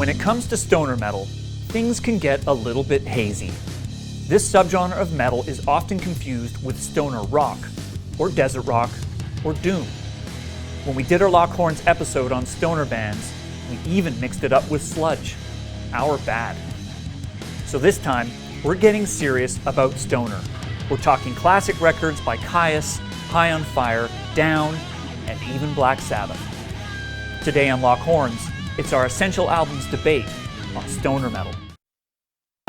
When it comes to stoner metal, things can get a little bit hazy. This subgenre of metal is often confused with stoner rock, or desert rock, or doom. When we did our Lockhorns episode on stoner bands, we even mixed it up with sludge. Our bad. So this time, we're getting serious about stoner. We're talking classic records by Kyuss, High on Fire, Down, and even Black Sabbath. Today on Lockhorns, it's our Essential Albums debate on stoner metal.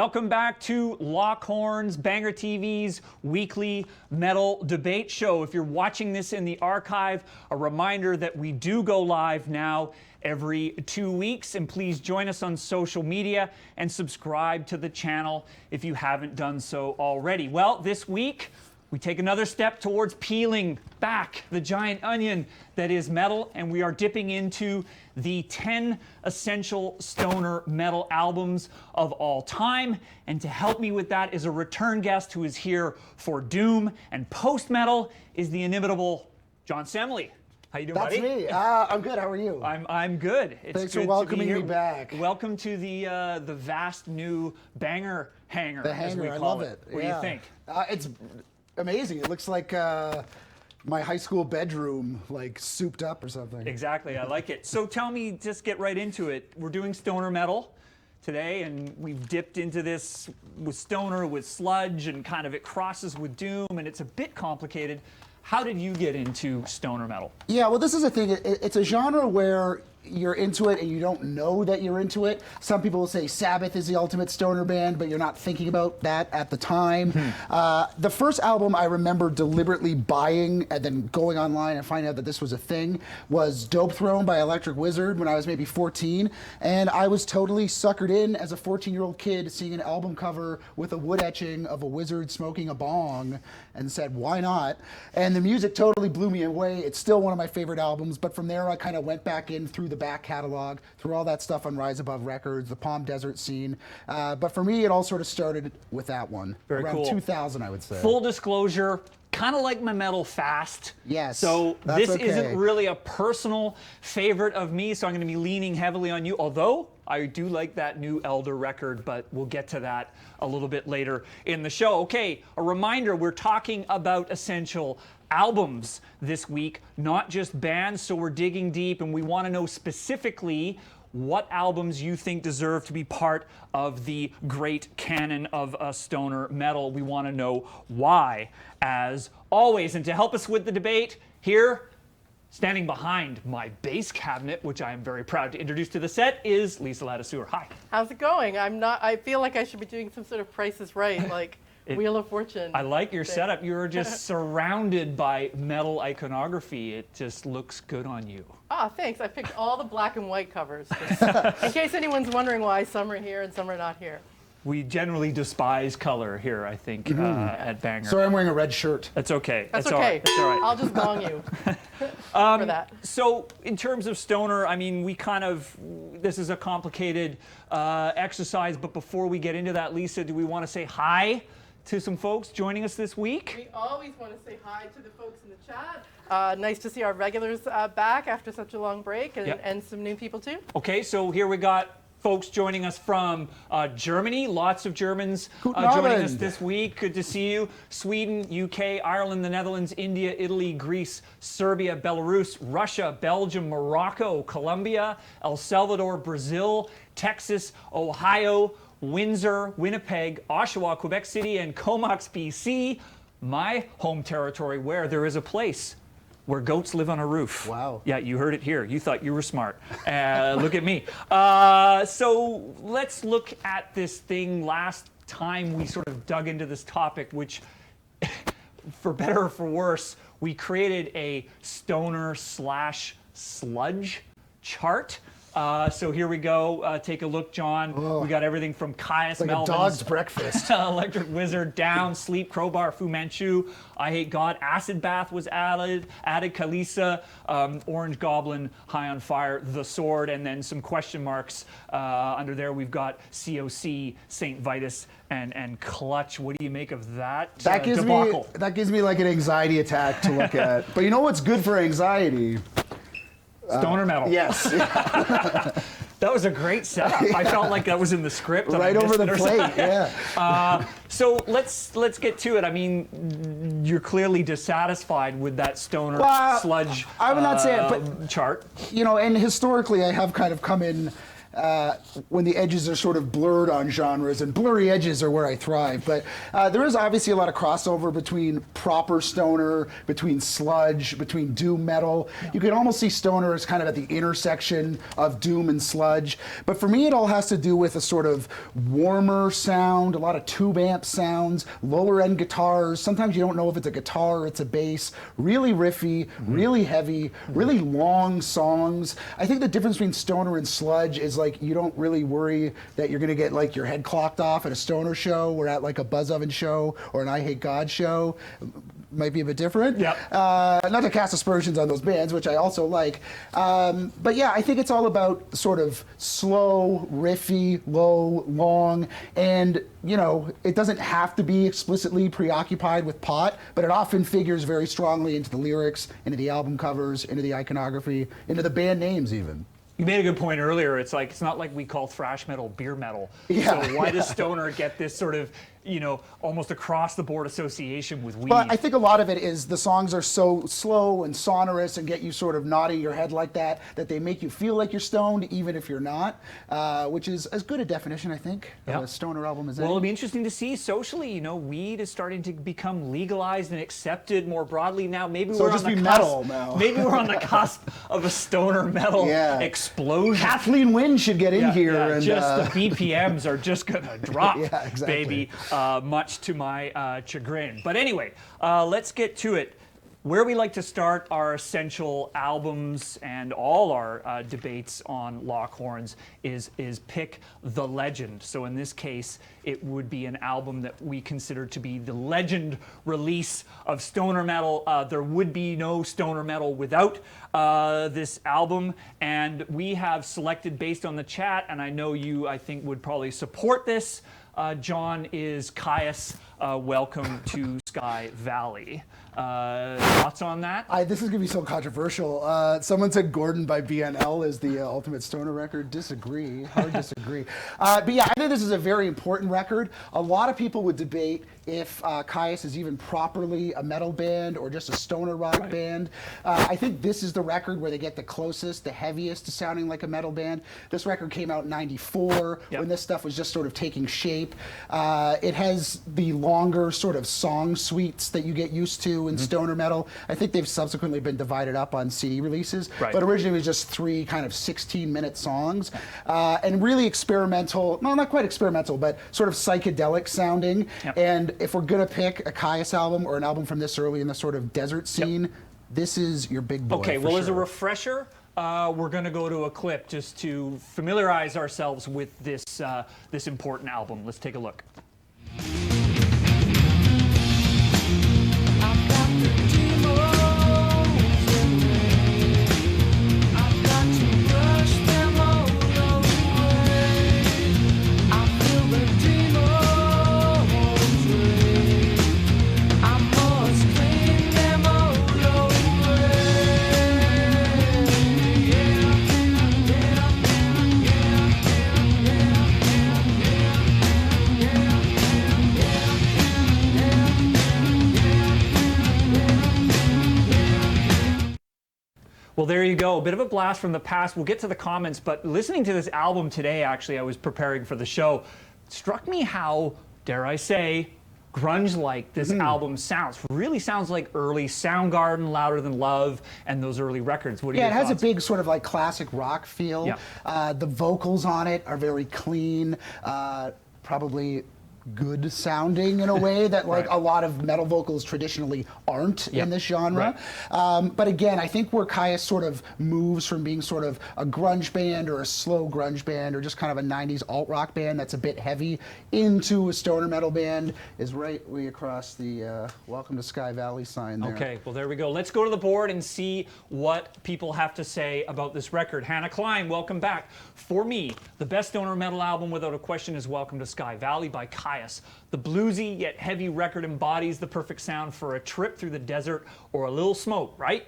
Welcome back to Lockhorns, BangerTV's weekly metal debate show. If you're watching this in the archive, a reminder that we do go live now every 2 weeks, and please join us on social media and subscribe to the channel if you haven't done so already. Well, this week, we take another step towards peeling back the giant onion that is metal, and we are dipping into the 10 essential stoner metal albums of all time. And to help me with that is a return guest who is here for doom and post-metal, is the inimitable JOHN SEMLEY. How you doing, buddy? That's me. I'm good. How are you? I'm good. It's Thanks good for welcoming to be me here. back. Welcome to the vast new banger hangar, The as we hangar, I call love it. What do you think? It's amazing. It looks like my high school bedroom, like souped up or something. Exactly, I like it. So tell me, just get right into it. We're doing stoner metal today, and we've dipped into this with stoner, with sludge, and kind of it crosses with doom, and it's a bit complicated. How did you get into stoner metal? Yeah, well, this is the thing. It's a genre where you're into it and you don't know that you're into it. Some people will say Sabbath is the ultimate stoner band, but you're not thinking about that at the time. The first album I remember deliberately buying and then going online and finding out that this was a thing was Dopethrone by Electric Wizard when I was maybe 14. And I was totally suckered in as a 14-year-old kid seeing an album cover with a wood etching of a wizard smoking a bong and said, why not? And the music totally blew me away. It's still one of my favorite albums, but from there I kind of went back in through the back catalog, through all that stuff on Rise Above Records, the Palm Desert scene. But for me, it all sort of started with that one. Very around cool. 2000, I would say. Full disclosure, kind of like my metal fast. Yes, So that's this okay. isn't really a personal favorite of me, so I'm going to be leaning heavily on you, although I do like that new Elder record, but we'll get to that a little bit later in the show. Okay, a reminder, we're talking about essential albums this week, not just bands, so we're digging deep and we want to know specifically what albums you think deserve to be part of the great canon of stoner metal. We want to know why, as always. And to help us with the debate, here, standing behind my bass cabinet, which I am very proud to introduce to the set, is Lisa Ladiseur. Hi. How's it going? I feel like I should be doing some sort of Price is Right, like Wheel of Fortune. I like your setup. You're just surrounded by metal iconography. It just looks good on you. Ah, thanks. I picked all the black and white covers, just in case anyone's wondering why some are here and some are not here. We generally despise color here, I think, at Banger. Sorry, I'm wearing a red shirt. That's okay. That's all okay. right. That's all right. I'll just gong you for that. So in terms of stoner, I mean, this is a complicated exercise, but before we get into that, Lisa, do we want to say hi to some folks joining us this week? We always want to say hi to the folks in the chat. Nice to see our regulars back after such a long break, and some new people too. Okay, so here we got folks joining us from Germany. Lots of Germans joining us this week. Good to see you. Sweden, UK, Ireland, the Netherlands, India, Italy, Greece, Serbia, Belarus, Russia, Belgium, Morocco, Colombia, El Salvador, Brazil, Texas, Ohio, Windsor, Winnipeg, Oshawa, Quebec City, and Comox, BC, my home territory, where there is a place where goats live on a roof. Wow. Yeah, you heard it here. You thought you were smart. Look at me. So let's look at this thing. Last time we sort of dug into this topic, which, for better or for worse, we created a stoner/sludge chart. So here we go. Take a look, John. We got everything from Kyuss, Like a dog's breakfast. Electric Wizard, Down, Sleep, Crowbar, Fu Manchu, I Hate God, Acid Bath was added, Kalisa, Orange Goblin, High on Fire, The Sword, and then some question marks under there. We've got COC, Saint Vitus, and Clutch. What do you make of that debacle? That gives me like an anxiety attack to look at. But you know what's good for anxiety? Stoner metal. Yes. That was a great setup. I felt like that was in the script. Right over the plate, yeah. So let's get to it. I mean, you're clearly dissatisfied with that stoner sludge I would not say it, but chart. You know, and historically I have kind of come in when the edges are sort of blurred on genres, and blurry edges are where I thrive. But there is obviously a lot of crossover between proper stoner, between sludge, between doom metal. You can almost see stoner as kind of at the intersection of doom and sludge. But for me, it all has to do with a sort of warmer sound, a lot of tube amp sounds, lower end guitars. Sometimes you don't know if it's a guitar or it's a bass. Really riffy, really heavy, really long songs. I think the difference between stoner and sludge is like you don't really worry that you're gonna get like your head clocked off at a stoner show or at like a Buzz Oven show or an I Hate God show. Might be a bit different. Yeah. Not to cast aspersions on those bands, which I also like. But yeah, I think it's all about sort of slow, riffy, low, long, and you know, it doesn't have to be explicitly preoccupied with pot, but it often figures very strongly into the lyrics, into the album covers, into the iconography, into the band names even. You made a good point earlier. It's like, it's not like we call thrash metal beer metal. Yeah, so why does stoner get this sort of, you know, almost across the board association with weed? But I think a lot of it is the songs are so slow and sonorous and get you sort of nodding your head like that, that they make you feel like you're stoned even if you're not, which is as good a definition, I think, of a stoner album as any. Well, it'll be interesting to see socially, you know, weed is starting to become legalized and accepted more broadly now. Maybe So we're just on the be cusp, metal now. Maybe we're on the cusp of a stoner metal explosion. Kathleen Wynne should get in here. Yeah, and just the BPMs are just gonna drop, Yeah, exactly. baby, much to my chagrin. But anyway, let's get to it. Where we like to start our essential albums and all our debates on Lockhorns is pick the legend. So in this case, it would be an album that we consider to be the legend release of stoner metal. There would be no stoner metal without this album, and we have selected based on the chat, and I know you, I think, would probably support this. John, is Kyuss, Welcome to Sky Valley. Thoughts on that? This is going to be so controversial. Someone said Gordon by BNL is the ultimate stoner record. Disagree. Hard disagree. But yeah, I think this is a very important record. A lot of people would debate if Kyuss is even properly a metal band or just a stoner rock band. I think this is the record where they get the closest, the heaviest to sounding like a metal band. This record came out in '94 when this stuff was just sort of taking shape. It has the longer sort of song suites that you get used to in stoner metal. I think they've subsequently been divided up on CD releases, but originally it was just 3 kind of 16-minute songs, and really experimental, well, not quite experimental, but sort of psychedelic sounding. And if we're gonna pick a Kyuss album or an album from this early in the sort of desert scene, this is your big boy. Okay, well, as a refresher, we're going to go to a clip just to familiarize ourselves with this this important album. Let's take a look. Well, there you go. A bit of a blast from the past. We'll get to the comments, but listening to this album today, actually, I was preparing for the show, struck me how, dare I say, grunge-like this album sounds. Really sounds like early Soundgarden, Louder Than Love, and those early records. What are your thoughts? thoughts? It has a big sort of like classic rock feel. The vocals on it are very clean, probably good sounding in a way that like a lot of metal vocals traditionally aren't in this genre. But again, I think where Kyuss sort of moves from being sort of a grunge band or a slow grunge band or just kind of a 90s alt rock band that's a bit heavy into a stoner metal band is right way across the Welcome to Sky Valley sign there. Okay, well, there we go. Let's go to the board and see what people have to say about this record. Hannah Klein, welcome back. For me, the best stoner metal album without a question is Welcome to Sky Valley by Kyuss. The bluesy yet heavy record embodies the perfect sound for a trip through the desert or a little smoke, right?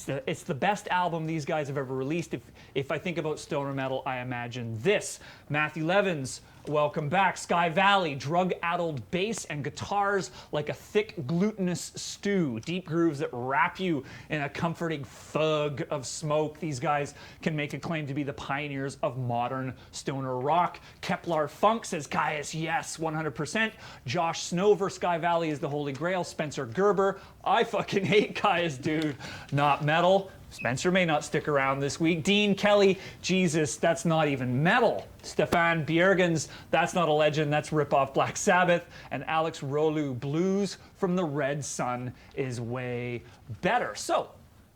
It's the best album these guys have ever released. If I think about stoner metal, I imagine this. Matthew Levins, welcome back. Sky Valley, drug-addled bass and guitars like a thick glutinous stew. Deep grooves that wrap you in a comforting fog of smoke. These guys can make a claim to be the pioneers of modern stoner rock. Kepler Funk says Kyuss, yes, 100%. Josh Snover, Sky Valley is the holy grail. Spencer Gerber, I fucking hate Kyuss, dude. Not metal. Spencer may not stick around this week. Dean Kelly, Jesus, that's not even metal. Stefan Bjergens, that's not a legend, that's rip-off Black Sabbath. And Alex Rolu, Blues from the Red Sun is way better. So,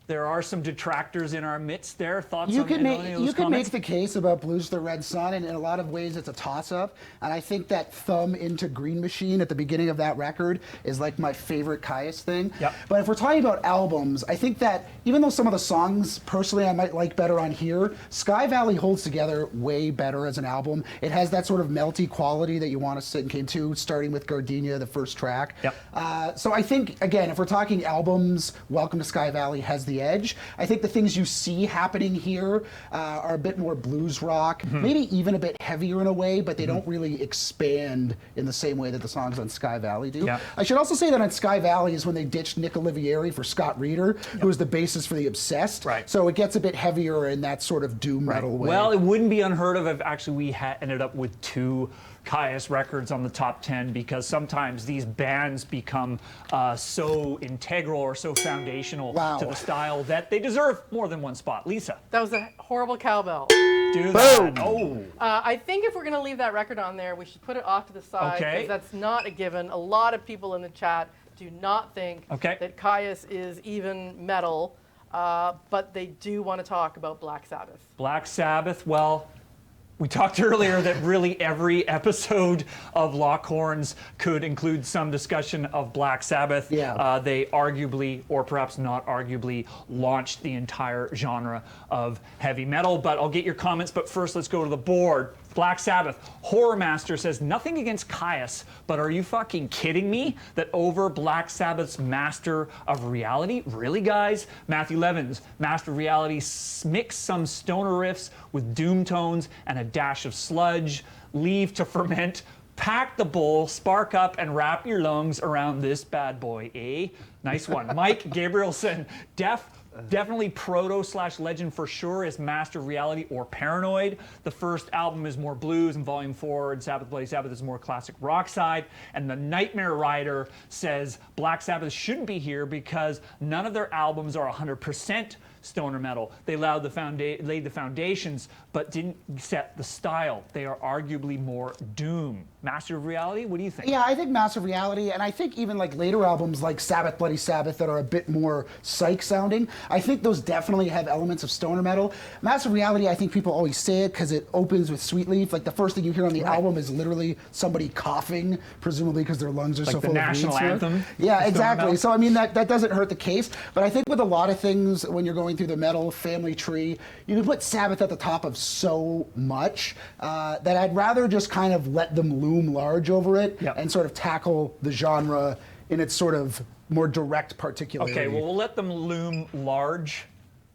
there are some detractors in our midst there. Thoughts on any of those You could comments? make the case about Blues to the Red Sun, and in a lot of ways it's a toss-up. And I think that thumb into Green Machine at the beginning of that record is like my favorite Kyuss thing. Yep. But if we're talking about albums, I think that even though some of the songs, personally, I might like better on here, Sky Valley holds together way better as an album. It has that sort of melty quality that you want to sit into, starting with Gardenia, the first track. Yep. So I think, again, if we're talking albums, Welcome to Sky Valley has the edge. I think the things you see happening here are a bit more blues rock, maybe even a bit heavier in a way, but they don't really expand in the same way that the songs on Sky Valley do. Yeah. I should also say that on Sky Valley is when they ditched Nick Olivieri for Scott Reeder, who was the bassist for The Obsessed. Right. So it gets a bit heavier in that sort of doom metal way. Well, it wouldn't be unheard of if actually we had ended up with 2 Kyuss records on the top 10, because sometimes these bands become so integral or so foundational to the style that they deserve more than one spot. Lisa. That was a horrible cowbell. Do that. Oh. I think if we're going to leave that record on there, we should put it off to the side, because that's not a given. A lot of people in the chat do not think that Kyuss is even metal, but they do want to talk about Black Sabbath. Black Sabbath, well, we talked earlier that really every episode of Lockhorns could include some discussion of Black Sabbath. Yeah. They arguably, or perhaps not arguably, launched the entire genre of heavy metal. But I'll get your comments, but first let's go to the board. Black Sabbath. Horror Master says, nothing against Kyuss, but are you fucking kidding me? That over Black Sabbath's Master of Reality? Really, guys? Matthew Levins, Master of Reality, mix some stoner riffs with doom tones and a dash of sludge. Leave to ferment. Pack the bowl, spark up, and wrap your lungs around this bad boy, eh? Nice one. Mike Gabrielson, definitely proto/legend for sure is Master of Reality or Paranoid. The first album is more blues, and Volume 4 and Sabbath Bloody Sabbath is more classic rock side. And the Nightmare Rider says Black Sabbath shouldn't be here because none of their albums are 100% stoner metal. They laid the foundations, but didn't set the style. They are arguably more doom. Master of Reality, what do you think? Yeah, I think Master of Reality, and I think even like later albums like Sabbath Bloody Sabbath that are a bit more psych sounding, I think those definitely have elements of stoner metal. Master of Reality, I think people always say it because it opens with Sweet Leaf. Like the first thing you hear on the album is literally somebody coughing, presumably because their lungs are like so the full national of weed anthem. smoke. Yeah, exactly. So I mean that doesn't hurt the case, but I think with a lot of things when you're going through the metal family tree, you can put Sabbath at the top of so much that I'd rather just kind of let them loom large over it and sort of tackle the genre in its sort of more direct particularity. Okay, well, we'll let them loom large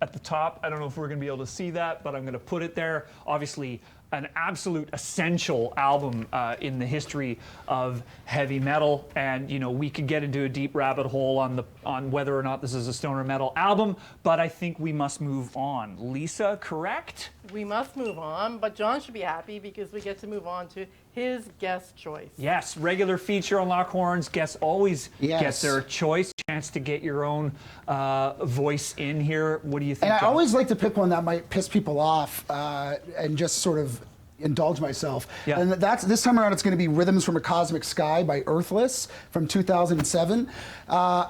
at the top. I don't know if we're going to be able to see that, but I'm going to put it there. Obviously, an absolute essential album in the history of heavy metal, and you know we could get into a deep rabbit hole on whether or not this is a stoner metal album, but I think we must move on. Lisa, correct? We must move on, but John should be happy because we get to move on to his guest choice. Yes, regular feature on Lockhorns. Guests always get their choice. Chance to get your own voice in here. What do you think? And I John? always like to pick one that might piss people off and just sort of indulge myself. Yeah. And that's this time around it's going to be Rhythms from a Cosmic Sky by Earthless from 2007.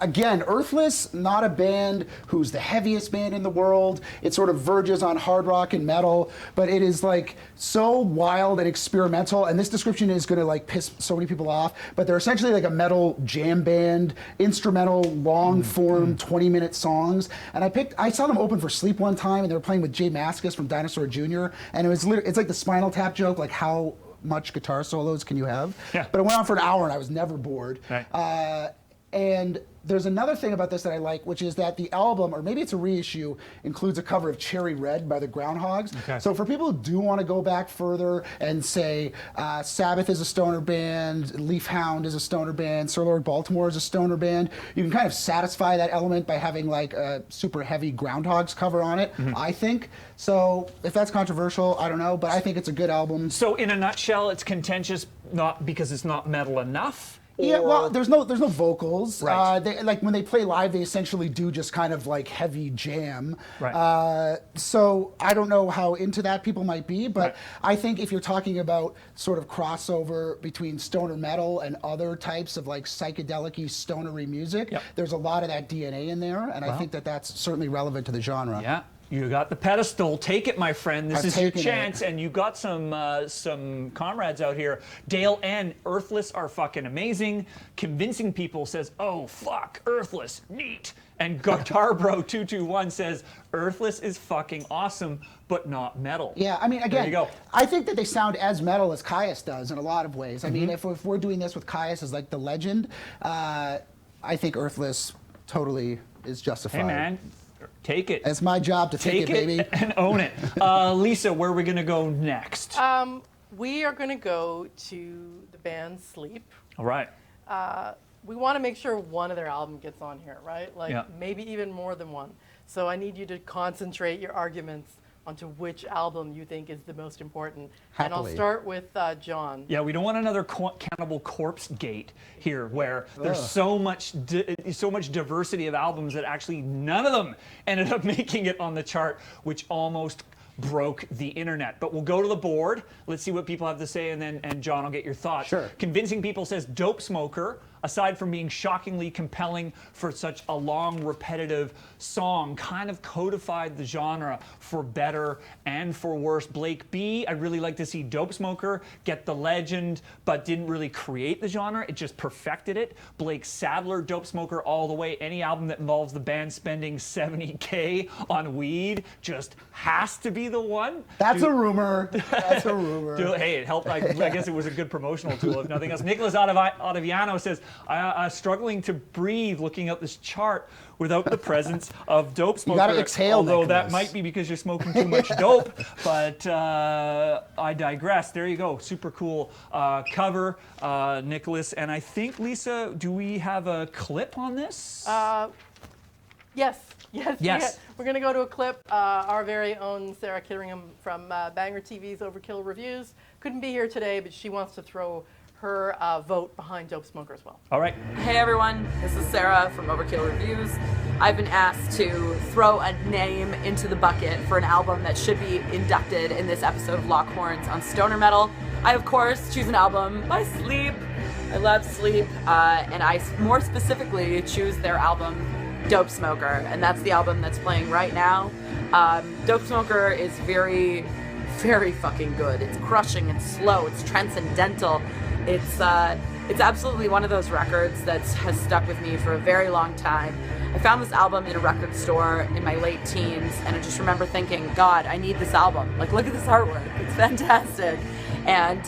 Again, Earthless, not a band who's the heaviest band in the world. It sort of verges on hard rock and metal, but it is like so wild and experimental, and this description is going to like piss so many people off, but they're essentially like a metal jam band, instrumental, long form, 20-minute songs. And I saw them open for Sleep one time, and they were playing with Jay Mascis from Dinosaur Jr., and it's like the Spinal Tap joke, like how much guitar solos can you have? Yeah. But it went on for an hour and I was never bored. Right. And there's another thing about this that I like, which is that the album, or maybe it's a reissue, includes a cover of Cherry Red by the Groundhogs. Okay. So for people who do want to go back further and say Sabbath is a stoner band, Leaf Hound is a stoner band, Sir Lord Baltimore is a stoner band, you can kind of satisfy that element by having like a super heavy Groundhogs cover on it, I think. So if that's controversial, I don't know, but I think it's a good album. So in a nutshell, it's contentious not because it's not metal enough? Yeah, well, there's no vocals. Right. Like when they play live, they essentially do just kind of like heavy jam. Right. So I don't know how into that people might be, but I think if you're talking about sort of crossover between stoner metal and other types of like psychedelic-y, stonery music, there's a lot of that DNA in there, and I think that that's certainly relevant to the genre. Yeah. You got the pedestal. Take it, my friend. This is your chance, and you got some comrades out here. Dale and Earthless are fucking amazing. Convincing people says, "Oh fuck, Earthless, neat." And Guitarbro221 says, "Earthless is fucking awesome, but not metal." Yeah, I mean, again, there you go. I think that they sound as metal as Kyuss does in a lot of ways. I mean, if we're doing this with Kyuss as like the legend, I think Earthless totally is justified. Hey man. Take it. It's my job to take it, baby. And own it. Lisa, where are we going to go next? We are going to go to the band Sleep. All right. We want to make sure one of their albums gets on here, right? Like maybe even more than one. So I need you to concentrate your arguments onto which album you think is the most important. Happily. And I'll start with John. Yeah, we don't want another Cannibal Corpse gate here, where there's so much diversity of albums that actually none of them ended up making it on the chart, which almost broke the internet. But we'll go to the board. Let's see what people have to say, and John, I'll get your thoughts. Sure. Convincing People says Dopesmoker, aside from being shockingly compelling for such a long, repetitive song, kind of codified the genre for better and for worse. Blake B, I'd really like to see Dopesmoker get the legend, but didn't really create the genre. It just perfected it. Blake Sadler, Dopesmoker all the way. Any album that involves the band spending $70K on weed just has to be the one. That's a rumor. That's a rumor. Hey, it helped. I guess it was a good promotional tool, if nothing else. Nicholas Ottaviano says, I'm struggling to breathe looking at this chart without the presence of Dopesmoker. You gotta exhale, although Nicholas. That might be because you're smoking too much dope, but I digress. There you go. Super cool cover, Nicholas. And I think, Lisa, do we have a clip on this? Yes. We're going to go to a clip. Our very own Sarah Kitteringham from BangerTV's Overkill Reviews couldn't be here today, but she wants to throw her vote behind Dopesmoker as well. All right. Hey everyone, this is Sarah from Overkill Reviews. I've been asked to throw a name into the bucket for an album that should be inducted in this episode of Lockhorns on Stoner Metal. I, of course, choose an album by Sleep. I love Sleep, and I more specifically choose their album Dopesmoker, and that's the album that's playing right now. Dopesmoker is very, very fucking good. It's crushing, it's slow, it's transcendental. It's absolutely one of those records that has stuck with me for a very long time. I found this album in a record store in my late teens, and I just remember thinking, God, I need this album. Like, look at this artwork. It's fantastic. And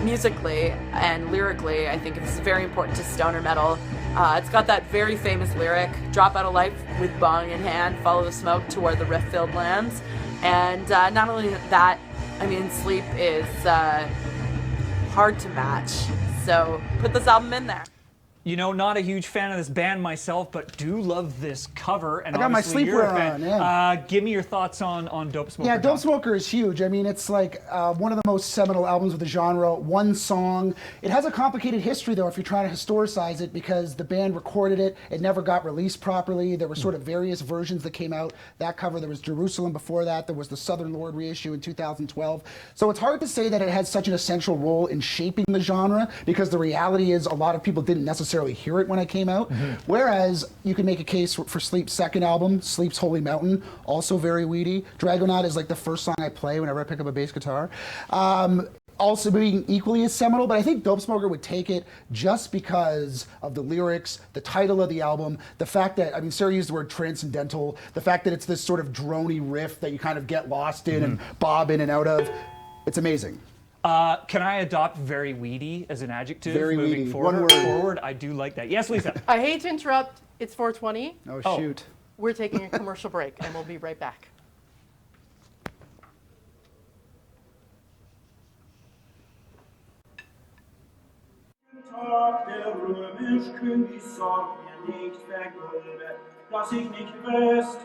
musically and lyrically, I think it's very important to stoner metal. It's got that very famous lyric, drop out of life with bong in hand, follow the smoke to where the rift-filled lands. And not only that, I mean, Sleep is hard to match. So put this album in there. You know, not a huge fan of this band myself, but do love this cover. And I got my you're a sleepwear fan. on, yeah. Give me your thoughts on Dopesmoker. Yeah, Dopesmoker is huge. I mean, it's like one of the most seminal albums of the genre. One song. It has a complicated history, though, if you're trying to historicize it, because the band recorded it. It never got released properly. There were sort of various versions that came out. That cover, there was Jerusalem before that. There was the Southern Lord reissue in 2012. So it's hard to say that it had such an essential role in shaping the genre, because the reality is a lot of people didn't necessarily hear it when it came out. Whereas you can make a case for Sleep's second album, Sleep's Holy Mountain, also very weedy. Dragonaut is like the first song I play whenever I pick up a bass guitar. Also being equally as seminal, but I think Dopesmoker would take it just because of the lyrics, the title of the album, the fact that, I mean, Sarah used the word transcendental, the fact that it's this sort of drony riff that you kind of get lost in and bob in and out of. It's amazing. Can I adopt very weedy as an adjective Very moving weedy. forward? One word. Forward, I do like that. Yes, Lisa. I hate to interrupt. It's 4:20. Oh, shoot. We're taking a commercial break, and we'll be right back. Tag der römisch-König sorgt mir nicht vergolde, dass ich nicht wüsst,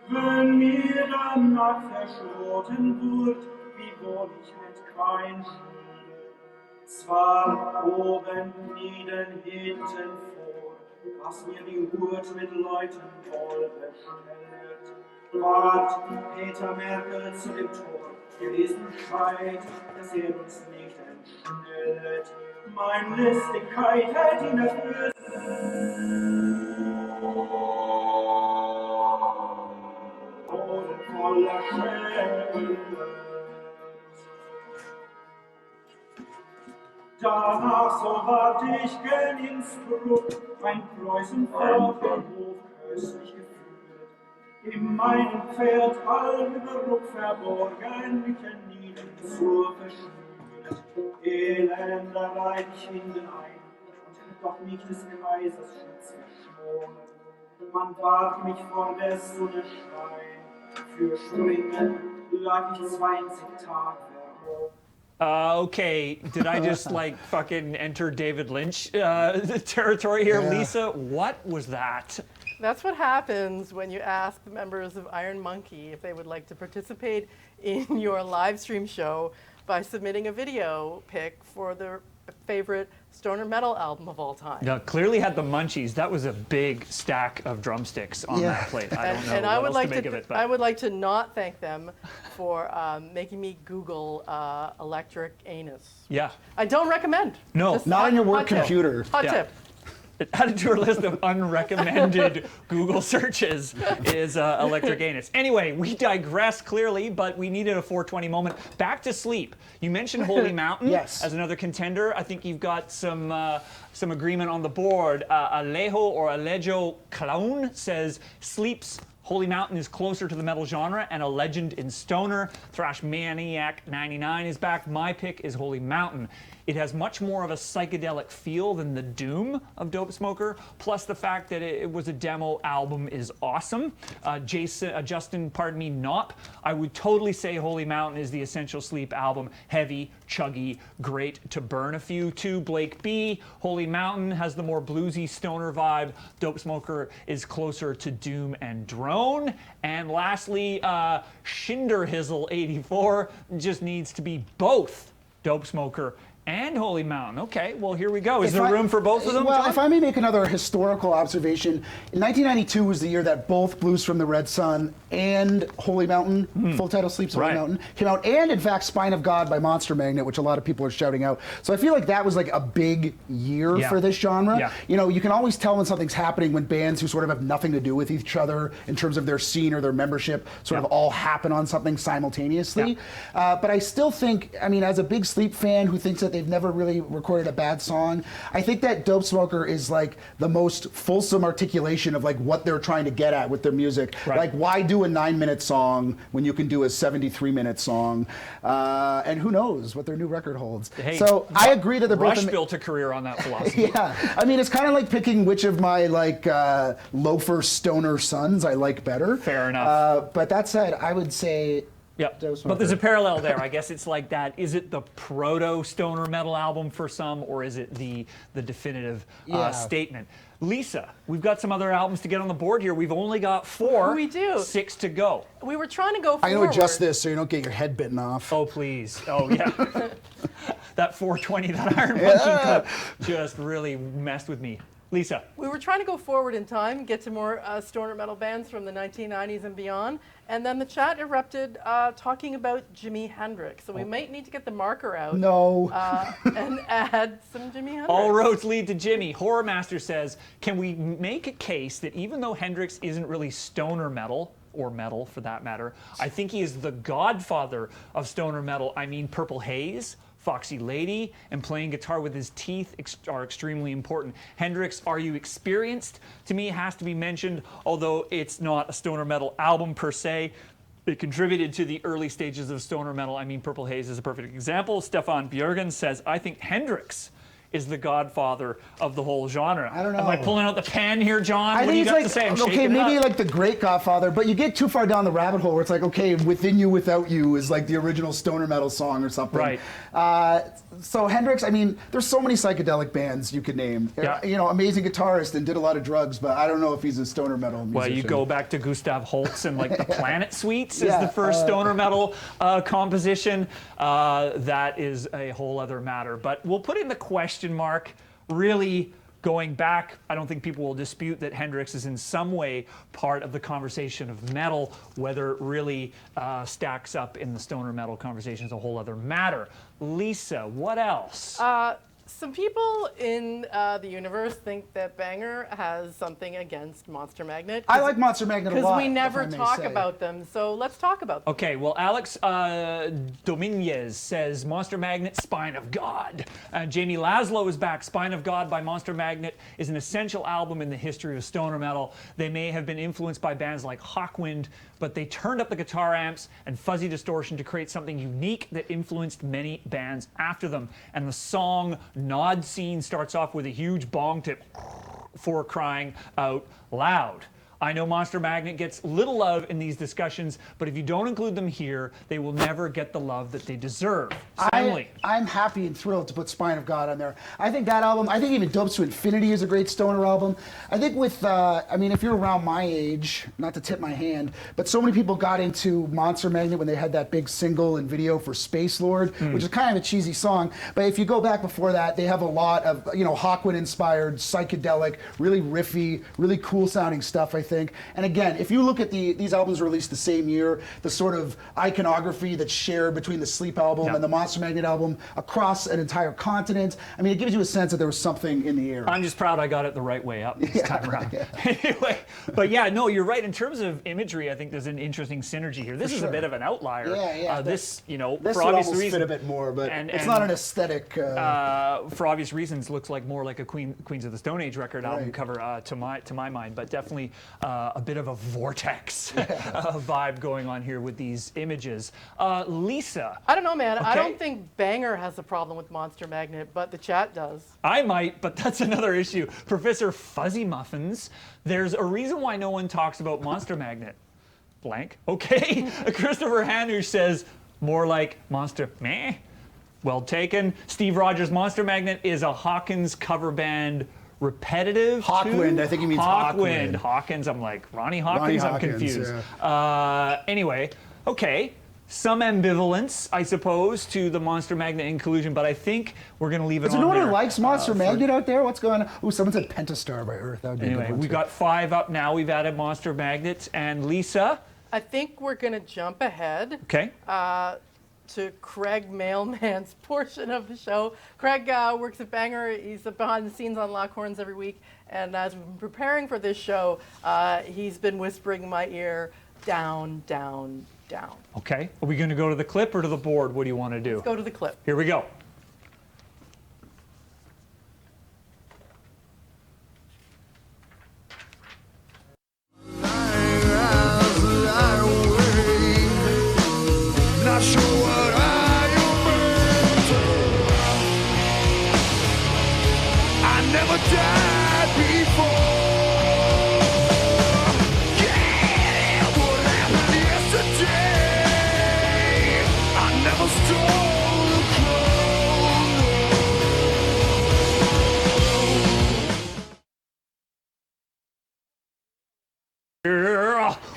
wenn mir danach verschloten wird, wie wohl ich hätt kein Schulde. Zwar oben, nieden, hinten, vor, was mir die Hut mit Leuten voll bestellt. Wart Peter Merkel zu dem Tor, der wissen Bescheid, dass uns nicht entschnellt. Mein Listigkeit hält ihn erfüllt. Ohren voller Schämen. Danach so ward ich gen Innsbruck, ein Preußenpferd den Hof köstlich geführt. In meinem Pferd allüber Ruck verborgen, mich nieden zur Verschwörung. Elender reih ich hinten ein und hätt doch nicht des Kaisers Schutz verschworen. Man bat mich vor der Sonne schreien, für Springen lag ich 20 Tage verhoben. Okay, did I just like fucking enter David Lynch territory here? Yeah. Lisa, what was that? That's what happens when you ask the members of Iron Monkey if they would like to participate in your live stream show by submitting a video pic for their favorite stoner metal album of all time. Now, clearly had the munchies. That was a big stack of drumsticks on that plate. I don't know And what I would else like to make of it. I would like to not thank them for making me Google electric anus. Yeah. I don't recommend. No. Just Not on your work hot tip. computer. Hot Yeah. tip. Added to our list of unrecommended Google searches is electric anus. Anyway, we digress clearly, but we needed a 420 moment. Back to sleep. You mentioned Holy Mountain Yes. as another contender. I think you've got some agreement on the board. Alejo or Alejo Clown says Sleep's Holy Mountain is closer to the metal genre and a legend in stoner. Thrash Maniac 99 is back. My pick is Holy Mountain. It has much more of a psychedelic feel than the doom of Dopesmoker, plus the fact that it was a demo album is awesome. Justin, Knopp, I would totally say Holy Mountain is the Essential Sleep album. Heavy, chuggy, great to burn a few to. Blake B, Holy Mountain has the more bluesy stoner vibe. Dopesmoker is closer to doom and drone. And lastly, Schinderhizzle84 just needs to be both Dopesmoker and Holy Mountain. Okay, well, here we go. Is there room for both of them, Well, John? if I may make another historical observation, 1992 was the year that both Blues from the Red Sun and Holy Mountain, full title Sleep's Holy Right. Mountain, came out, and in fact, Spine of God by Monster Magnet, which a lot of people are shouting out. So I feel like that was like a big year Yeah. for this genre. Yeah. You know, you can always tell when something's happening when bands who sort of have nothing to do with each other in terms of their scene or their membership sort of all happen on something simultaneously. But I still think, I mean, as a big Sleep fan who thinks that they've never really recorded a bad song, I think that Dopesmoker is like the most fulsome articulation of like what they're trying to get at with their music. Right. Like, why do a 9-minute song when you can do a 73-minute song? And who knows what their new record holds. Hey, so I agree that they're Rush both. built a career on that philosophy. Yeah, I mean, it's kind of like picking which of my like loafer stoner sons I like better. Fair enough. But that said, I would say. Yep. Dopesmoker. But there's a parallel there. I guess it's like that. Is it the proto stoner metal album for some, or is it the definitive statement? Lisa, we've got some other albums to get on the board here. We've only got 4. We do. 6 to go. We were trying to go forward. I'm going to adjust this so you don't get your head bitten off. Oh, please. Oh, yeah. That 420, that Iron Monkey clip just really messed with me. Lisa. We were trying to go forward in time, get to more stoner metal bands from the 1990s and beyond, and then the chat erupted talking about Jimi Hendrix. So we might need to get the marker out No. and add some Jimi Hendrix. All roads lead to Jimi. Horror Master says, can we make a case that even though Hendrix isn't really stoner metal, or metal for that matter, I think he is the godfather of stoner metal. I mean, Purple Haze, Foxy Lady, and playing guitar with his teeth are extremely important. Hendrix, Are You Experienced? To me, has to be mentioned, although it's not a stoner metal album per se. They contributed to the early stages of stoner metal. I mean, Purple Haze is a perfect example. Stefan Björgen says, I think Hendrix is the godfather of the whole genre. I don't know. Am I pulling out the pen here, John? I what think do you it's got like, to say? I'm okay, shaking it maybe up. like the great godfather, but you get too far down the rabbit hole where it's like, okay, Within You, Without You is like the original stoner metal song or something. Right. So Hendrix, I mean, there's so many psychedelic bands you could name. Yeah. You know, amazing guitarist and did a lot of drugs, but I don't know if he's a stoner metal musician. Well, you go back to Gustav Holst and like the Planet Suites is Yeah, the first stoner metal composition. That is a whole other matter. But we'll put in the question mark, really going back. I don't think people will dispute that Hendrix is in some way part of the conversation of metal. Whether it really stacks up in the stoner metal conversation is a whole other matter. Lisa, what else? Some people in the universe think that Banger has something against Monster Magnet. I like Monster Magnet a lot. Because we never talk about them, so let's talk about them. Okay, well, Alex Dominguez says Monster Magnet, Spine of God. Jamie Laszlo is back. Spine of God by Monster Magnet is an essential album in the history of stoner metal. They may have been influenced by bands like Hawkwind, but they turned up the guitar amps and fuzzy distortion to create something unique that influenced many bands after them. And the song Nod Scene starts off with a huge bong tip for crying out loud. I know Monster Magnet gets little love in these discussions, but if you don't include them here, they will never get the love that they deserve. I'm happy and thrilled to put Spine of God on there. I think that album, I think even Dopes to Infinity is a great stoner album. I think with, I mean, if you're around my age, not to tip my hand, but so many people got into Monster Magnet when they had that big single and video for Space Lord, which is kind of a cheesy song. But if you go back before that, they have a lot of, you know, Hawkwind-inspired, psychedelic, really riffy, really cool sounding stuff, I think. And again, if you look at these albums released the same year, the sort of iconography that's shared between the Sleep album and the Monster Magnet album across an entire continent, I mean, it gives you a sense that there was something in the air. I'm just proud I got it the right way up this time around. Anyway, but yeah, no, you're right. In terms of imagery, I think there's an interesting synergy here. This is a bit of an outlier. This, you know, this for obvious almost reasons, fit a bit more, but it's not an aesthetic. For obvious reasons, looks like more like a Queens of the Stone Age record album cover to my mind, but definitely a bit of a vortex vibe going on here with these images. Lisa. I don't know, man. Okay. I don't think Banger has a problem with Monster Magnet, but the chat does. I might, but that's another issue. Professor Fuzzy Muffins, there's a reason why no one talks about Monster Magnet. Blank. Okay. Christopher Hanush says, more like Monster Meh. Well taken. Steve Rogers, Monster Magnet is a Hawkins cover band. Repetitive. Hawkwind, I think he means Hawkwind. Hawkins, I'm like, Ronnie Hawkins, I'm confused. Yeah. Anyway, okay. Some ambivalence, I suppose, to the Monster Magnet inclusion, but I think we're going to leave it on there. Is there no one who likes Monster Magnet out there? What's going on? Ooh, someone said Pentastar by Earth. That would be anyway, a good one we too. got 5 up now. We've added Monster Magnet. And Lisa? I think we're going to jump ahead. Okay. To Craig Mailman's portion of the show. Craig works at Banger. He's behind the scenes on Lockhorns every week. And as we've been preparing for this show, he's been whispering in my ear, down, down, down. Okay. Are we going to go to the clip or to the board? What do you want to do? Let's go to the clip. Here we go. Not sure what I never died before. Yeah, what happened yesterday? I never stole a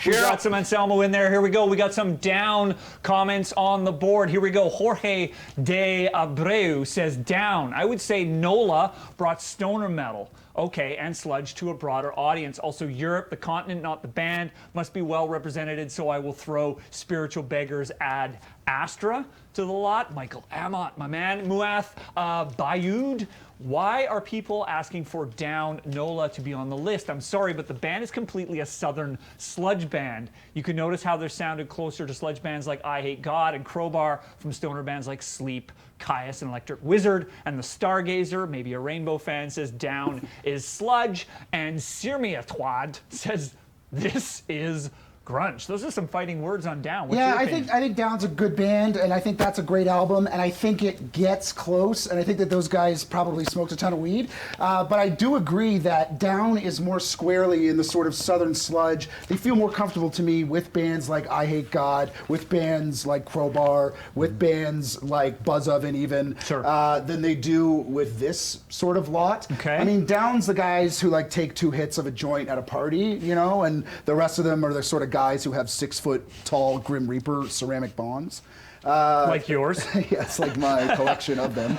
We got some Anselmo in there. Here we go. We got some down comments on the board. Here we go. Jorge de Abreu says down. I would say NOLA brought stoner metal. Okay, and Sludge to a broader audience. Also, Europe, the continent, not the band, must be well represented, so I will throw Spiritual Beggars ad Astra to the lot. Michael Amott, my man. Muath Bayud. Why are people asking for down NOLA to be on the list? I'm sorry, but the band is completely a southern sludge band. You can notice how they're sounded closer to sludge bands like I Hate God and Crowbar from stoner bands like Sleep, Kyuss, and Electric Wizard. And the Stargazer, maybe a Rainbow fan, says down is sludge. And Sirmia Twad says this is grunge. Those are some fighting words on Down. What's Yeah, your I opinion? think Down's a good band, and I think that's a great album, and I think it gets close, and I think that those guys probably smoked a ton of weed. But I do agree that Down is more squarely in the sort of southern sludge. They feel more comfortable to me with bands like I Hate God, with bands like Crowbar, with bands like Buzz Oven even, than they do with this sort of lot. Okay. I mean, Down's the guys who like take 2 hits of a joint at a party, you know, and the rest of them are the sort of guys who have 6-foot tall Grim Reaper ceramic bongs. Like yours? Yes, like my collection of them.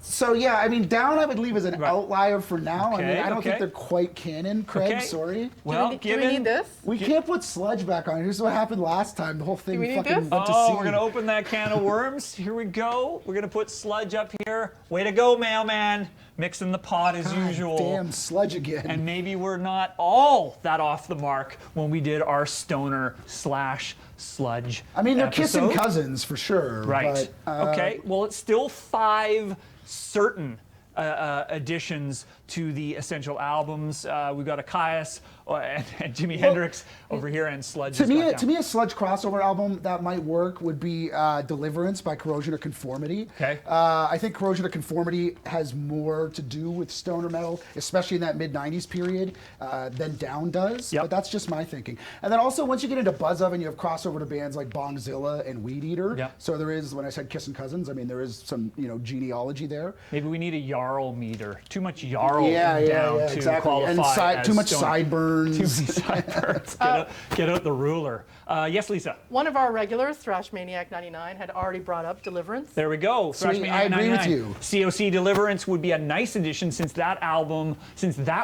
So yeah, I mean, Down I would leave as an outlier for now. I mean, I don't think they're quite canon, Craig, sorry. Well, do we need this? We can't put Sludge back on. Here's what happened last time. The whole thing we need fucking this? went to Oh, seed. we're going to open that can of worms. Here we go. We're going to put Sludge up here. Way to go, mailman. Mixing the pot as usual. Damn, Sludge again. And maybe we're not all that off the mark when we did our stoner / sludge. I mean, they're episode. kissing cousins for sure. Right. But, okay. Well, it's still 5 certain additions to the essential albums. We've got a Kyuss and Jimi Hendrix over here, and Sludge. To me, a Sludge crossover album that might work would be Deliverance by Corrosion of Conformity. Okay. I think Corrosion of Conformity has more to do with stoner metal, especially in that mid-90s period, than Down does. Yep. But that's just my thinking. And then also, once you get into Buzz Oven, you have crossover to bands like Bongzilla and Weedeater. Yep. So there is, when I said Kissing Cousins, I mean, there is some, genealogy there. Maybe we need a Jarl meter. Too much Jarl Yeah, down to exactly. qualify And as too much stoner. sideburns. Too many sideburns. Get out the ruler. Yes, Lisa. One of our regulars, Thrash Maniac 99, had already brought up Deliverance. There we go. Sweet, Thrash Maniac I agree with 99. you. COC Deliverance would be a nice addition since that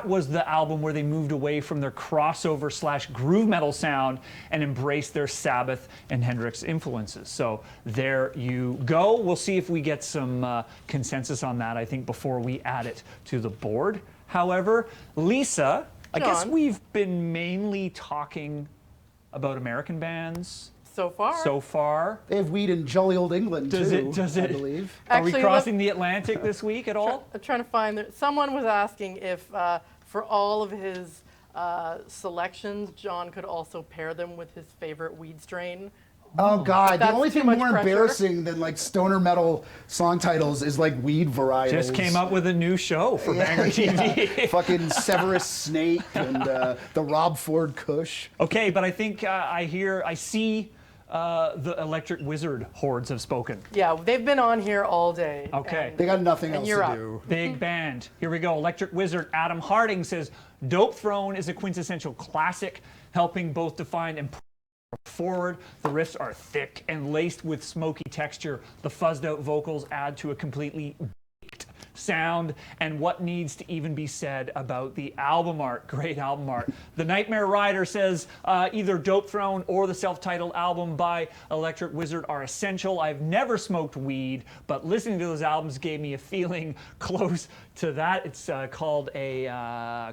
was the album where they moved away from their crossover / groove metal sound and embraced their Sabbath and Hendrix influences. So there you go. We'll see if we get some consensus on that, I think, before we add it to the board. However, Lisa, I guess John. we've been mainly talking about American bands So far. They have weed in jolly old England, Does too, it? I believe. Are Actually, we crossing the Atlantic this week at all? I'm trying to find. Someone was asking if, for all of his selections, John could also pair them with his favorite weed strain. Oh God! The That's only too thing much more pressure. embarrassing than like stoner metal song titles is like weed varietals. Just came up with a new show for BangerTV. Fucking Severus Snape and the Rob Ford Kush. Okay, but I think I see the Electric Wizard hordes have spoken. Yeah, they've been on here all day. Okay. They got nothing else you're to up. do. Big band. Here we go. Electric Wizard Adam Harding says, Dopethrone is a quintessential classic, helping both define and forward. The riffs are thick and laced with smoky texture. The fuzzed out vocals add to a completely baked sound. And what needs to even be said about the album art? Great album art. The Nightmare Rider says either Dopethrone or the self-titled album by Electric Wizard are essential. I've never smoked weed, but listening to those albums gave me a feeling close to that. It's called a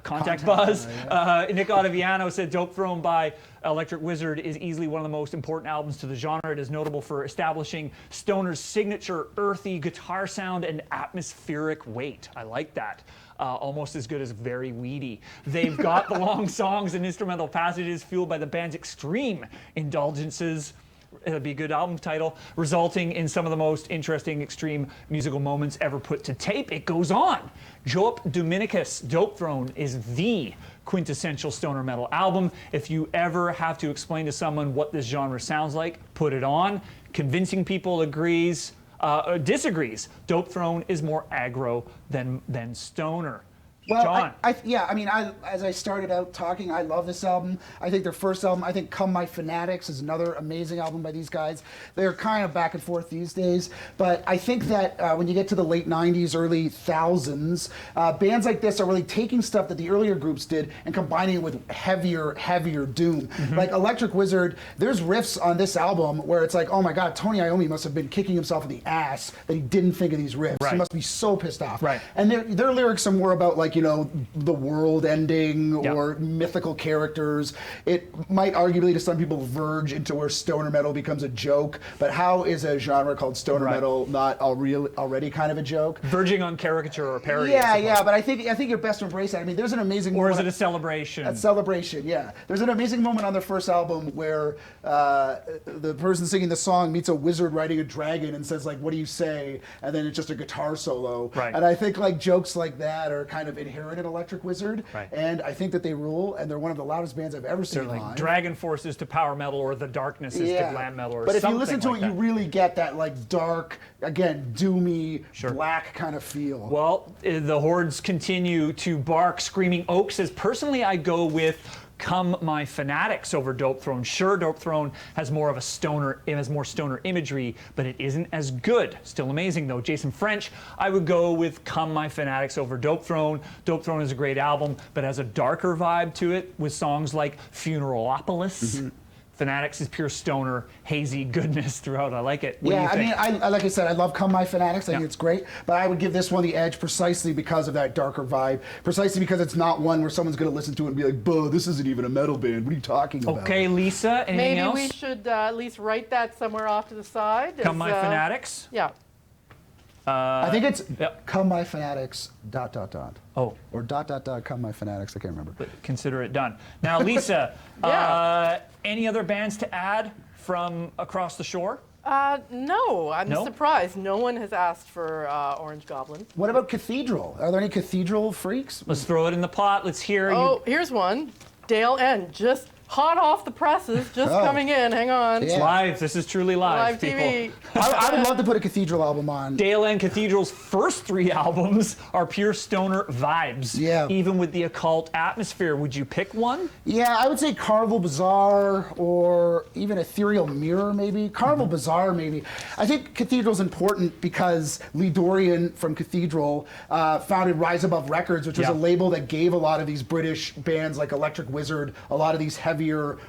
contact buzz. Nick Ottaviano said Dopethrone by Electric Wizard is easily one of the most important albums to the genre. It is notable for establishing Stoner's signature earthy guitar sound and atmospheric weight. I like that. Almost as good as very weedy. They've got the long songs and instrumental passages fueled by the band's extreme indulgences. It'd be a good album title, resulting in some of the most interesting extreme musical moments ever put to tape. It goes on. Joop Dominicus, Dopethrone is the quintessential stoner metal album. If you ever have to explain to someone what this genre sounds like, put it on. Convincing people disagrees. Dopethrone is more aggro than stoner. Well, John. As I started out talking, I love this album. I think their first album, I think Come My Fanatics is another amazing album by these guys. They're kind of back and forth these days, but I think that when you get to the late 90s, early thousands, bands like this are really taking stuff that the earlier groups did and combining it with heavier doom. Like Electric Wizard, there's riffs on this album where it's like, oh my God, Tony Iommi must have been kicking himself in the ass that he didn't think of these riffs. Right. He must be so pissed off. Right. And their lyrics are more about like, you know, the world ending or mythical characters. It might arguably to some people verge into where stoner metal becomes a joke, but how is a genre called stoner metal not already kind of a joke? Verging on caricature or parody. Yeah, but I think you're best to embrace that. I mean, there's an amazing Or moment. is it a celebration? A celebration, yeah. There's an amazing moment on their first album where the person singing the song meets a wizard riding a dragon and says, like, what do you say? And then it's just a guitar solo. Right. And I think like jokes like that are kind of inherent in Electric Wizard. Right. And I think that they rule, and they're one of the loudest bands I've ever seen Like live. Dragon Force is to power metal, or the darkness is to glam metal, or but if you something listen to like it, that. you really get that like dark, again, doomy, black kind of feel. Well, the hordes continue to bark. Screaming Oak says, personally, I go with Come My Fanatics over Dopethrone. Sure, Dopethrone has more of a stoner, it has more stoner imagery, but it isn't as good. Still amazing though. Jason French, I would go with Come My Fanatics over Dopethrone. Dopethrone is a great album, but has a darker vibe to it with songs like Funeralopolis. Fanatics is pure stoner, hazy goodness throughout. I like it. What do you think? I mean, like I said, I love Come My Fanatics. I think it's great, but I would give this one the edge precisely because of that darker vibe, precisely because it's not one where someone's going to listen to it and be like, "Buh, this isn't even a metal band. What are you talking about?" Okay, Lisa, anything else? Maybe we should at least write that somewhere off to the side. Come My Fanatics? Yeah. I think it's Come My Fanatics ... Oh. Or ... Come My Fanatics. I can't remember. But consider it done. Now, Lisa, any other bands to add from across the shore? No, I'm surprised. No one has asked for Orange Goblin. What about Cathedral? Are there any Cathedral freaks? Let's throw it in the pot. Let's hear. Oh, here's one. Dale N. Just hot off the presses, just coming in. Hang on. It's live. This is truly live, Live TV. I would love to put a Cathedral album on. Dale and Cathedral's first 3 albums are pure stoner vibes. Yeah. Even with the occult atmosphere. Would you pick one? Yeah, I would say Carnival Bazaar or even Ethereal Mirror, maybe. Carnival Bazaar, maybe. I think Cathedral's important because Lee Dorian from Cathedral founded Rise Above Records, which was a label that gave a lot of these British bands like Electric Wizard, a lot of these heavier,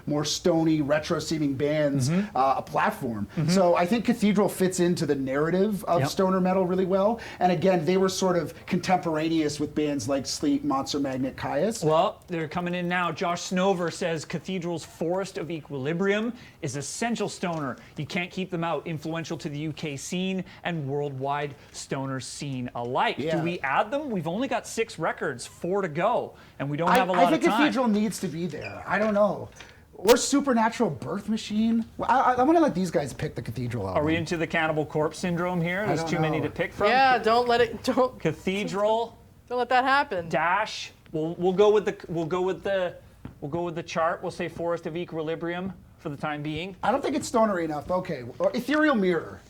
more stony, retro-seeming bands a platform. So I think Cathedral fits into the narrative of stoner metal really well. And again, they were sort of contemporaneous with bands like Sleep, Monster Magnet, Kyuss. Well, they're coming in now. Josh Snover says Cathedral's Forest of Equilibrium is essential stoner. You can't keep them out. Influential to the UK scene and worldwide stoner scene alike. Do we add them? We've only got 6 records, 4 to go, and we don't have a lot of time. I think Cathedral needs to be there. I don't know. Or Supernatural Birth Machine. Well, I want to let these guys pick the Cathedral album. Are we into the Cannibal Corpse syndrome here? There's too many to pick from. Yeah, don't let it. Don't. Cathedral. Don't let that happen. Dash. We'll go with the chart. We'll say Forest of Equilibrium for the time being. I don't think it's stonery enough. Okay. Or Ethereal Mirror.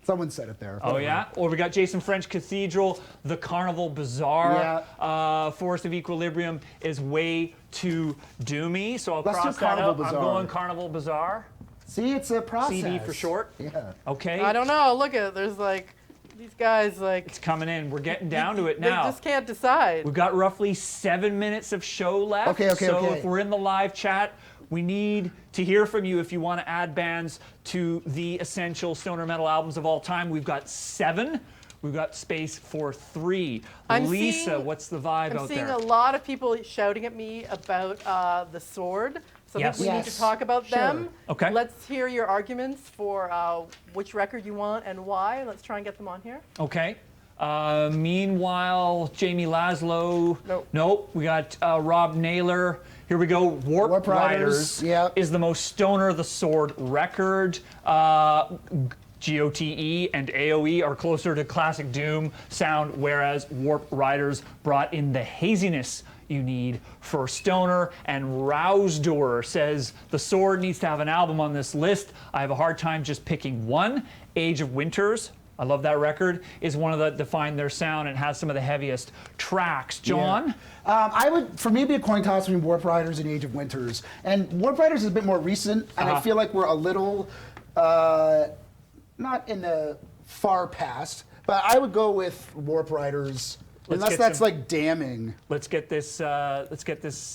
Someone said it there. Oh, yeah? Or we got Jason French, Cathedral, The Carnival Bazaar. Forest of Equilibrium is way too doomy, so I'll cross that out. I'm going Carnival Bazaar. See, it's a process. CD for short. Yeah. Okay. I don't know. Look at it. There's like these guys like. It's coming in. We're getting down to it now. They just can't decide. We've got roughly 7 minutes of show left. Okay. So if we're in the live chat, we need to hear from you if you want to add bands to the essential stoner metal albums of all time. We've got 7. We've got space for 3. Lisa, what's the vibe out there? I'm seeing a lot of people shouting at me about the Sword. So I think we need to talk about them. Okay. Let's hear your arguments for which record you want and why. Let's try and get them on here. Okay. Meanwhile, Jamie Laszlo. Nope. We got Rob Naylor. Here we go. Warp Riders is the most stoner the Sword record. GOTE and AOE are closer to classic doom sound, whereas Warp Riders brought in the haziness you need for stoner. And Rousdoor says the Sword needs to have an album on this list. I have a hard time just picking one. Age of Winters, I love that record, is one of the define their sound and has some of the heaviest tracks. John? I would, for me, be a coin toss between Warp Riders and Age of Winters. And Warp Riders is a bit more recent, and I feel like we're a little, not in the far past, but I would go with Warp Riders, unless that's like damning. Let's get this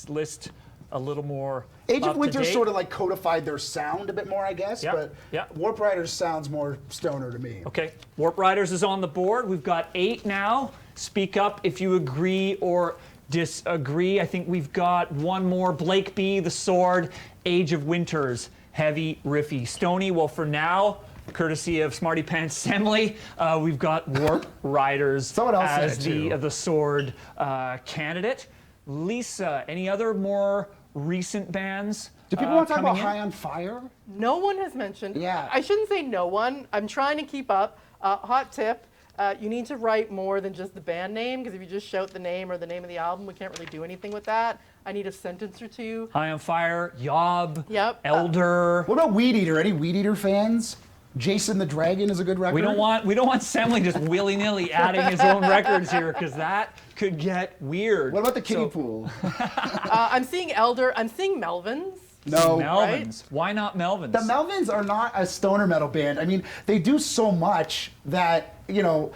list a little more Age of up to Winters date. sort of like codified their sound a bit more, I guess, but Warp Riders sounds more stoner to me. Okay, Warp Riders is on the board. We've got 8 now. Speak up if you agree or disagree. I think we've got one more. Blake B, The Sword, Age of Winters, heavy, riffy, stony. Well, for now, courtesy of Smarty Pants Semley, we've got Warp Riders as the Sword candidate. Lisa, any other more recent bands? Do people want to talk about High on Fire? No one has mentioned. Yeah. I shouldn't say no one. I'm trying to keep up. Hot tip. You need to write more than just the band name, because if you just shout the name or the name of the album, we can't really do anything with that. I need a sentence or two. High on Fire, Yob, Yep. Elder. What about Weedeater? Any Weedeater fans? Jason the Dragon is a good record. We don't want Semley just willy-nilly adding his own records here, because that could get weird. What about the kiddie pool? I'm seeing Elder. I'm seeing Melvins. No. Melvins. Right? Why not Melvins? The Melvins are not a stoner metal band. I mean, they do so much that, you know,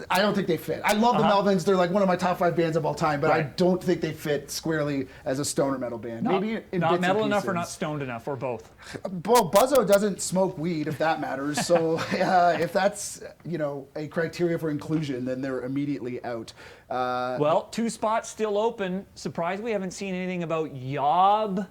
I don't think they fit. I love the Melvins. They're like one of my top 5 bands of all time, but I don't think they fit squarely as a stoner metal band. Maybe in not bits metal and enough or pieces. not stoned enough, or both? Well, Buzzo doesn't smoke weed, if that matters. So if that's, you know, a criteria for inclusion, then they're immediately out. Well, 2 spots still open. Surprised we haven't seen anything about Yob.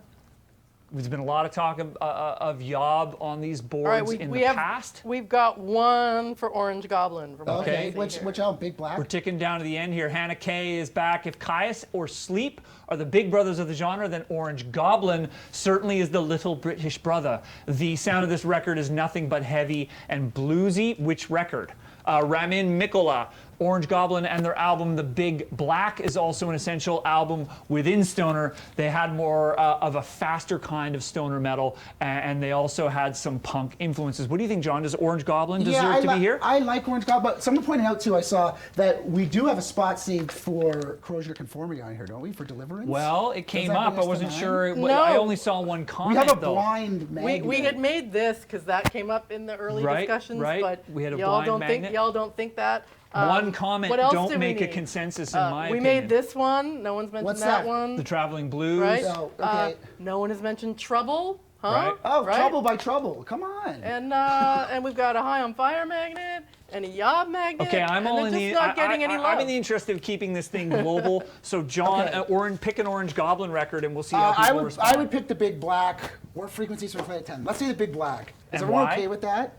There's been a lot of talk of Yob on these boards in the past. We've got one for Orange Goblin. From Okay, which album? Big Black? We're ticking down to the end here. Hannah K is back. If Kyuss or Sleep are the big brothers of the genre, then Orange Goblin certainly is the little British brother. The sound of this record is nothing but heavy and bluesy. Which record? Ramin Mikola, Orange Goblin, and their album The Big Black is also an essential album within stoner. They had more of a faster kind of stoner metal, and they also had some punk influences. What do you think, John? Does Orange Goblin deserve to be here? I like Orange Goblin, but someone pointed out too, I saw that we do have a spot saved for Corrosion of Conformity on here, don't we, for Deliverance? Well, it came up. I wasn't sure. No. I only saw one comment, We have a though. blind magnet. We had made this because that came up in the early discussions, but we had a y'all blind magnet. Y'all don't think that. One comment, what else don't did we make a need? consensus in my We opinion. made this one. No one's mentioned What's that that? one. The Traveling Blues. Right? Oh, okay. No one has mentioned Trouble. Huh? Right. Oh, Right? Trouble by Trouble. Come on. And we've got a High on Fire magnet and a Yob magnet. Okay, I'm and all they're in just the. not getting any love. I'm in the interest of keeping this thing global. So, John, pick an Orange Goblin record, and we'll see how people respond. I would pick the Big Black or Frequencies from Planet 10. Let's say the Big Black. Is And everyone why? okay with that?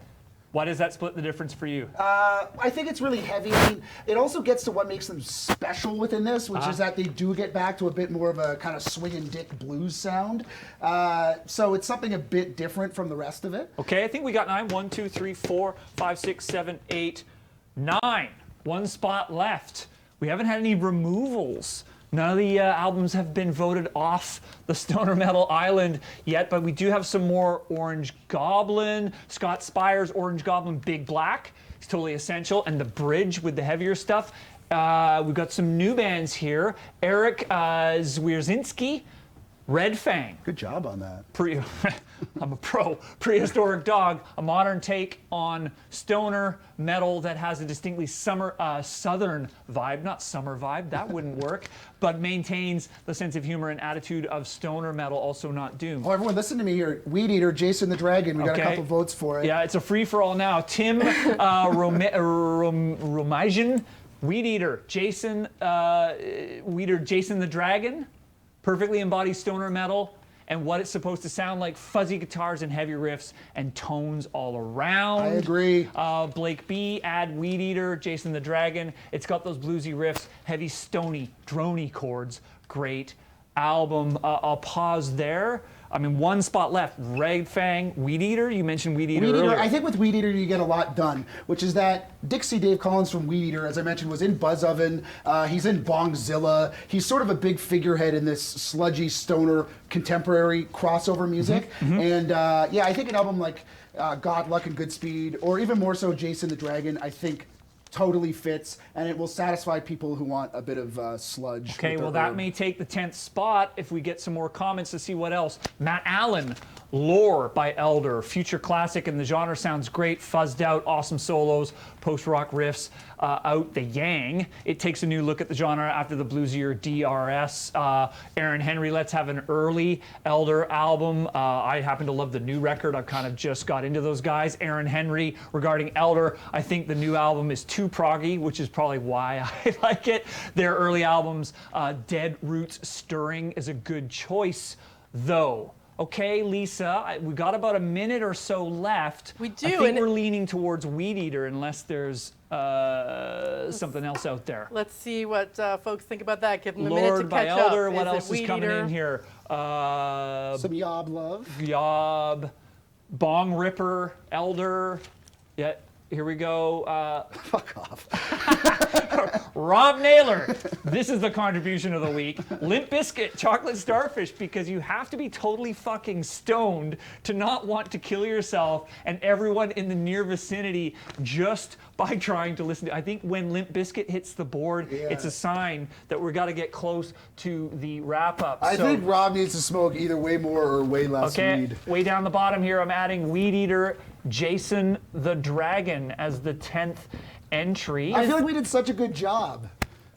Why does that split the difference for you? I think it's really heavy. I mean, it also gets to what makes them special within this, which is that they do get back to a bit more of a kind of swinging dick blues sound. So it's something a bit different from the rest of it. Okay, I think we got 9. 1, 2, 3, 4, 5, 6, 7, 8, 9. One spot left. We haven't had any removals. None of the albums have been voted off the stoner metal island yet, but we do have some more Orange Goblin, Scott Spire's Orange Goblin Big Black. It's totally essential, and The Bridge with the heavier stuff. We've got some new bands here. Eric Zwierzinski, Red Fang. Good job on that. I'm a pro. Prehistoric Dog, a modern take on stoner metal that has a distinctly southern vibe, not summer vibe, that wouldn't work, but maintains the sense of humor and attitude of stoner metal, also not doom. Oh, everyone listen to me here. Weedeater, Jason the Dragon, we got a couple votes for it. Yeah, it's a free-for-all now. Tim Romajian, Weedeater, Jason the Dragon, perfectly embodies stoner metal and what it's supposed to sound like, fuzzy guitars and heavy riffs and tones all around. I agree. Blake B, add Weedeater, Jason the Dragon. It's got those bluesy riffs, heavy, stony, droney chords. Great album. I'll pause there. I mean, one spot left. Red Fang, Weedeater. You mentioned Weedeater earlier. I think with Weedeater you get a lot done, which is that Dixie Dave Collins from Weedeater, as I mentioned, was in Buzz Oven. He's in Bongzilla. He's sort of a big figurehead in this sludgy, stoner, contemporary crossover music. And yeah, I think an album like God, Luck, and Goodspeed, or even more so Jason the Dragon, I think totally fits, and it will satisfy people who want a bit of sludge. Okay, well, that may take the 10th spot if we get some more comments to see what else. Matt Allen, Lore by Elder, future classic in the genre, sounds great, fuzzed out, awesome solos, post-rock riffs, out the yang. It takes a new look at the genre after the bluesier DRS. Aaron Henry, let's have an early Elder album. I happen to love the new record. I've kind of just got into those guys. Aaron Henry, regarding Elder, I think the new album is too proggy, which is probably why I like it. Their early albums, Dead Roots Stirring is a good choice, though. Okay, Lisa, we got about a minute or so left. We do. I think we're leaning towards Weedeater unless there's something else out there. Let's see what folks think about that. Give them a Lord minute to by catch Elder, up. what else is coming in here? Some Yob love. Yob, Bong Ripper, Elder. Yeah, here we go. Fuck off. Rob Naylor, this is the contribution of the week. Limp Bizkit, Chocolate Starfish, because you have to be totally fucking stoned to not want to kill yourself and everyone in the near vicinity just by trying to listen to. I think when Limp Bizkit hits the board, it's a sign that we're got to get close to the wrap up. I think Rob needs to smoke either way more or way less weed. Way down the bottom here, I'm adding Weedeater, Jason the Dragon as the 10th entry. I feel like we did such a good job.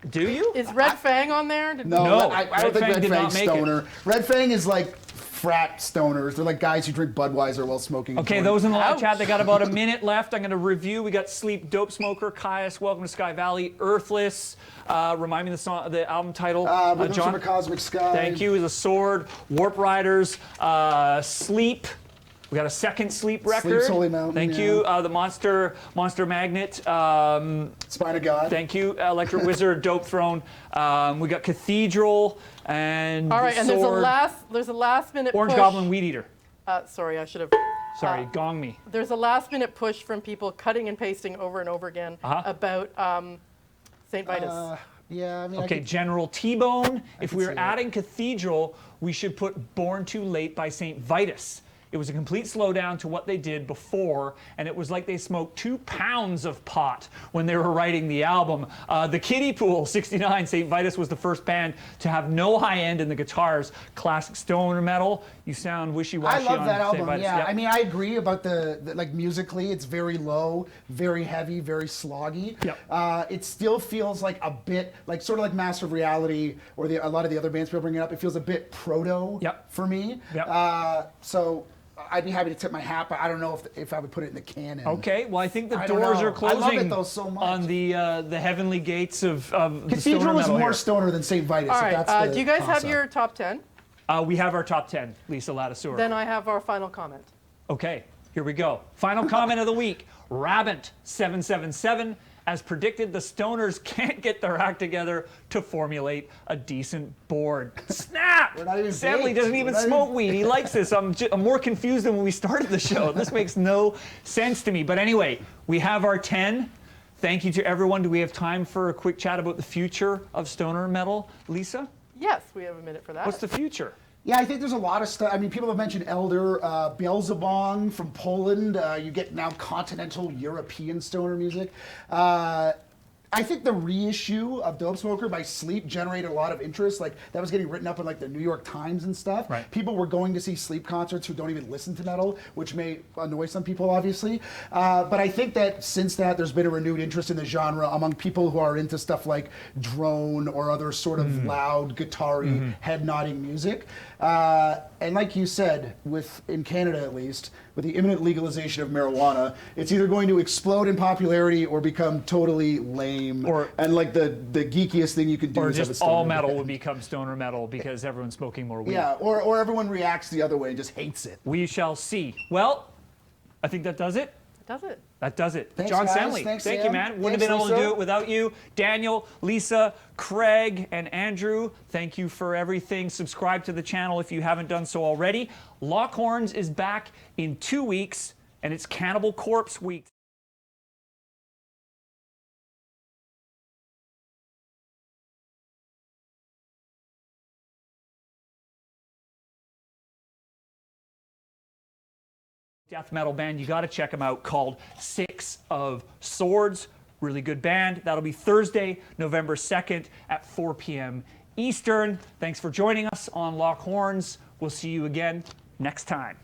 Do you? Is Red Fang on there? No, I don't think Red Fang's make stoner. Red Fang is like frat stoners. They're like guys who drink Budweiser while smoking. Okay, those in the live chat, they got about a minute left. I'm going to review. We got Sleep, Dopesmoker, Kyuss, Welcome to Sky Valley, Earthless. Remind me the album title. John, Cosmic Sky. Thank you. The Sword, Warp Riders, Sleep. We got a second Sleep record. Sleep's Holy Mountain. Thank you. The Monster Magnet. Spine of God. Thank you. Electric Wizard, Dopethrone. We got Cathedral and all right, and Sword. there's a last minute Orange push. Goblin, Weedeater. Sorry, I should have. Sorry, gong me. There's a last minute push from people cutting and pasting over and over again about St. Vitus. Yeah, I mean. Okay, General T-Bone. If we were adding Cathedral, we should put Born Too Late by St. Vitus. It was a complete slowdown to what they did before, and it was like they smoked 2 pounds of pot when they were writing the album. The Kiddie Pool, 69, St. Vitus was the first band to have no high end in the guitars. Classic stoner metal. You sound wishy-washy. I love that album. Vitus. Yeah, Yep. I mean, I agree about the like musically, it's very low, very heavy, very sloggy. Yep. It still feels like a bit like sort of like Master of Reality or a lot of the other bands people bring it up. It feels a bit proto for me. Yep. So I'd be happy to tip my hat, but I don't know if I would put it in the canon. Okay, well I think the doors are closing I love it though so much. on the heavenly gates of the stoner Cathedral is metal more here. stoner than St. Vitus. All if right, that's the do you guys have concept. your top 10? We have our top 10, Lisa Lattisour. Then I have our final comment. Okay, here we go. Final comment of the week. Rabbit777. As predicted, the stoners can't get their act together to formulate a decent board. Snap! We're not even Semley baked. doesn't even smoke weed. He likes this. I'm more confused than when we started the show. This makes no sense to me. But anyway, we have our 10. Thank you to everyone. Do we have time for a quick chat about the future of stoner metal? Lisa? Yes, we have a minute for that. What's the future? Yeah, I think there's a lot of stuff. I mean, people have mentioned Elder, Beelzebong from Poland. You get now continental European stoner music. I think the reissue of Dopesmoker by Sleep generated a lot of interest. Like that was getting written up in like the New York Times and stuff. Right. People were going to see Sleep concerts who don't even listen to metal, which may annoy some people, obviously. But I think that since that, there's been a renewed interest in the genre among people who are into stuff like drone or other sort of loud, guitar-y, head-nodding music. And like you said, in Canada at least, with the imminent legalization of marijuana, it's either going to explode in popularity or become totally lame. And like the geekiest thing you could do Or is have a just stoner all metal band. would become stoner metal because everyone's smoking more weed. Yeah, or everyone reacts the other way and just hates it. We shall see. Well, I think that does it. Does it? That does it. Thanks, John guys. Semley, Thanks, thank Sam. you, man. Wouldn't have Thanks, been able to Lisa. do it without you. Daniel, Lisa, Craig, and Andrew, thank you for everything. Subscribe to the channel if you haven't done so already. Lockhorns is back in 2 weeks, and it's Cannibal Corpse Week. Death metal band, you got to check them out, called Six of Swords. Really good band. That'll be Thursday, November 2nd at 4 p.m. Eastern. Thanks for joining us on Lockhorns. We'll see you again next time.